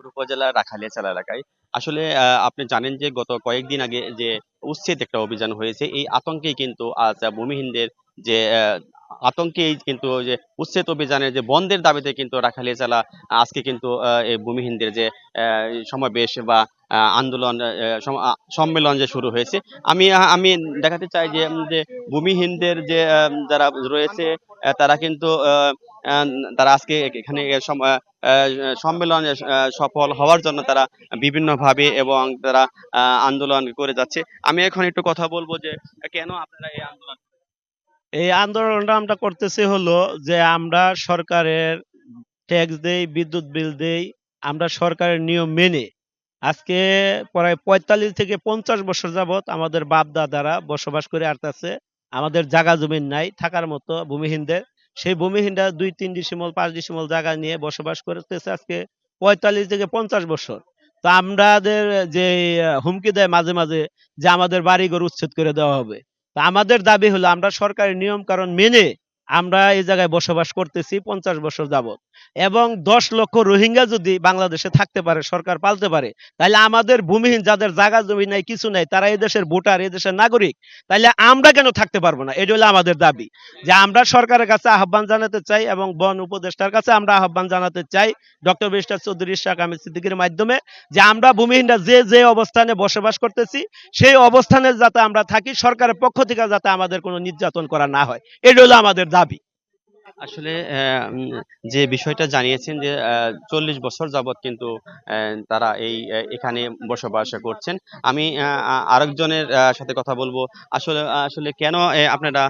গাজীপুর উপজেলার রাখালিয়াচালা এলাকায়। আসলে আপনি জানেন যে গত কয়েকদিন আগে যে উচ্ছেদ একটা অভিযান হয়েছে, এই আতঙ্কেই কিন্তু আজ ভূমিহীনদের যে আতঙ্কেই কিন্তু ওই যে উচ্ছেদ অভিযানের যে বন্ধের দাবিতে কিন্তু রাখালিয়াচালা আজকে কিন্তু এই ভূমিহীনদের যে সমাবেশ বা আন্দোলন সম্মেলন যে শুরু হয়েছে। আমি দেখাতে চাই যে যে ভূমিহীনদের যে যারা রয়েছে তারা কিন্তু আহ, তারা আজকে এখানে আহ, সম্মেলনে সফল হওয়ার জন্য তারা বিভিন্নভাবে এবং তারা আন্দোলন করে যাচ্ছে। আমি এখন একটু কথা বলবো যে কেন আপনারা এই আন্দোলন। এই আন্দোলনটা আমরা করতেছি হলো যে আমরা সরকারের ট্যাক্স দেই, বিদ্যুৎ বিল দেই, আমরা সরকারের নিয়ম মেনে আজকে প্রায় ৪৫ থেকে ৫০ বছর যাবত আমাদের বাপ দাদারা বসবাস করে আসতেছে। আমাদের জায়গা জমি নাই থাকার মতো ভূমিহীনদের। সেই ভূমিহীনরা ২-৩ ডিসিমল ৫ ডিসিমল জায়গা নিয়ে বসবাস করতেছে আজকে ৪৫ থেকে ৫০ বছর। তো আমাদের যে হুমকি দেয় মাঝে মাঝে যে আমাদের বাড়িঘর উচ্ছেদ করে দেওয়া হবে। তা আমাদের দাবি হলো আমরা সরকারি নিয়ম কানুন মেনে আমরা এই জায়গায় বসবাস করতেছি ৫০ বছর যাবত। এবং ১০ লক্ষ রোহিঙ্গা যদি বাংলাদেশে থাকতে পারে, সরকার পালতে পারে, তাহলে আমাদের ভূমিহীন যাদের জায়গা জমি নাই, কিছু নাই, তারা এই দেশের ভোটার, এই দেশের নাগরিক, তাহলে আমরা কেন থাকতে পারবো না? এটা হলো আমাদের দাবি। যে আমরা সরকারের কাছে আহ্বান জানাতে চাই এবং বন উপদেষ্টার কাছে আমরা আহ্বান জানাতে চাই ডক্টর ব্যারিস্টার চৌধুরী ইশরাক আহমেদ সিদ্দিকীর মাধ্যমে, যে আমরা ভূমিহীনরা যে যে অবস্থানে বসবাস করতেছি সেই অবস্থানে যাতে আমরা থাকি, সরকারের পক্ষ থেকে যাতে আমাদের কোনো নির্যাতন করা না হয়, এটা হলো আমাদের দাবি। আসলে যে বিষয়টা জানিয়েছেন যে ৪০ বছর যাবৎ কিন্তু তারা এই এখানে বসবাস করছেন। আমি আরেকজনের সাথে কথা বলবো। আসলে আসলে কেন আপনারা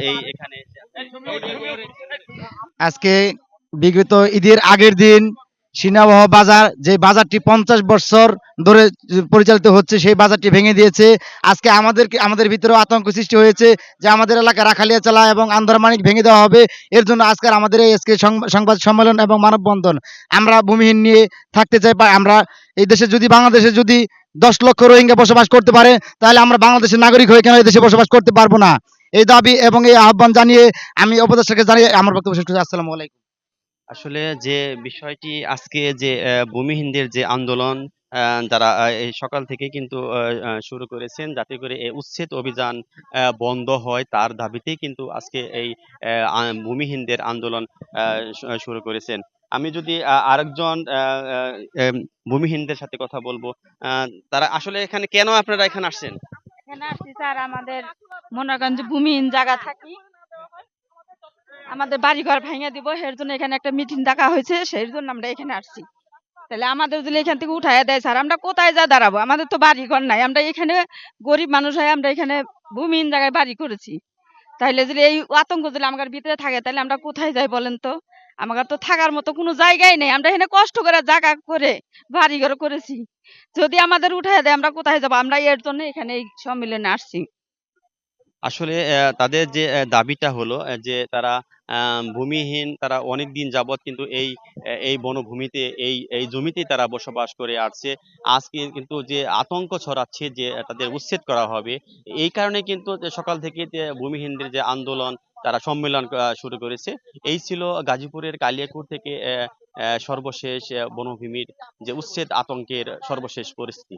এই এখানে। আজকে বিগত ঈদের আগের দিন সিনাবহ বাজার, যে বাজারটি 50 বছর ধরে পরিচালিত হচ্ছে, সেই বাজারটি ভেঙে দিয়েছে। আজকে আমাদের ভিতরে আতঙ্ক সৃষ্টি হয়েছে যে আমাদের এলাকা রাখালিয়াচালা এবং আন্দরমানিক ভেঙে দেওয়া হবে। এর জন্য আজকের আমাদের এই আজকে সংবাদ সম্মেলন এবং মানববন্ধন। আমরা ভূমিহীন নিয়ে থাকতে চাই, আমরা এই দেশে যদি, বাংলাদেশে যদি 10 লক্ষ রোহিঙ্গা বসবাস করতে পারে, তাহলে আমরা বাংলাদেশের নাগরিক হয়ে কেন এই দেশে বসবাস করতে পারবো না? এই দাবি এবং এই আহ্বান জানিয়ে আমি উপদেষ্টাকে জানিয়ে আমার বক্তব্য শেষ করছি। আসসালামু আলাইকুম। আসলে যে বিষয়টি আজকে যে ভূমিহীনদের যে আন্দোলন যারা এই সকাল থেকে কিন্তু শুরু করেছেন যাতে করে এই উচ্ছেদ অভিযান বন্ধ হয় তার দাবিতেই কিন্তু আজকে এই ভূমিহীনদের আন্দোলন শুরু করেছেন। আমি যদি আরেকজন ভূমিহীনদের সাথে কথা বলবো। তারা আসলে এখানে কেন আপনারা এখানে আসছেন? এখানে আসছি স্যার, আমাদের মনে করেন যে ভূমিহীন জায়গা থাকি, আমাদের বাড়ি ঘর ভেঙে দিব, এর জন্য এখানে একটা মিটিং ডাকা হয়েছে, সেই জন্য আমরা এখানে আসছি। তাহলে আমাদের যদি এখান থেকে উঠাইয়া দেয় স্যার, আমরা কোথায় যা দাঁড়াবো? আমাদের তো বাড়ি ঘর নাই, আমরা এখানে গরিব মানুষ হয়ে আমরা এখানে ভূমিহীন জায়গায় বাড়ি করেছি। তাইলে যদি এই আতঙ্ক যদি আমার ভিতরে থাকে, তাহলে আমরা কোথায় যাই বলেন তো? আমার তো থাকার মতো কোনো জায়গাই নেই, আমরা এখানে কষ্ট করে জায়গা করে বাড়ি ঘর করেছি। যদি আমাদের উঠাইয়া দেয়, আমরা কোথায় যাবো? আমরা এর জন্য এখানে এই সম্মেলনে আসছি। আসলে তাদের যে দাবিটা হলো যে তারা ভূমিহীন, তারা অনেকদিন যাবৎ কিন্তু এই বনভূমিতে এই জমিতেই তারা বসবাস করে আসছে। আজকে কিন্তু যে আতঙ্ক ছড়াচ্ছে যে তাদের উচ্ছেদ করা হবে, এই কারণে কিন্তু যে সকাল থেকে যে ভূমিহীনদের যে আন্দোলন, তারা সম্মেলন শুরু করেছে। এই ছিল গাজীপুরের কালিয়াকৈর থেকে সর্বশেষ বনভূমির যে উচ্ছেদ আতঙ্কের সর্বশেষ পরিস্থিতি।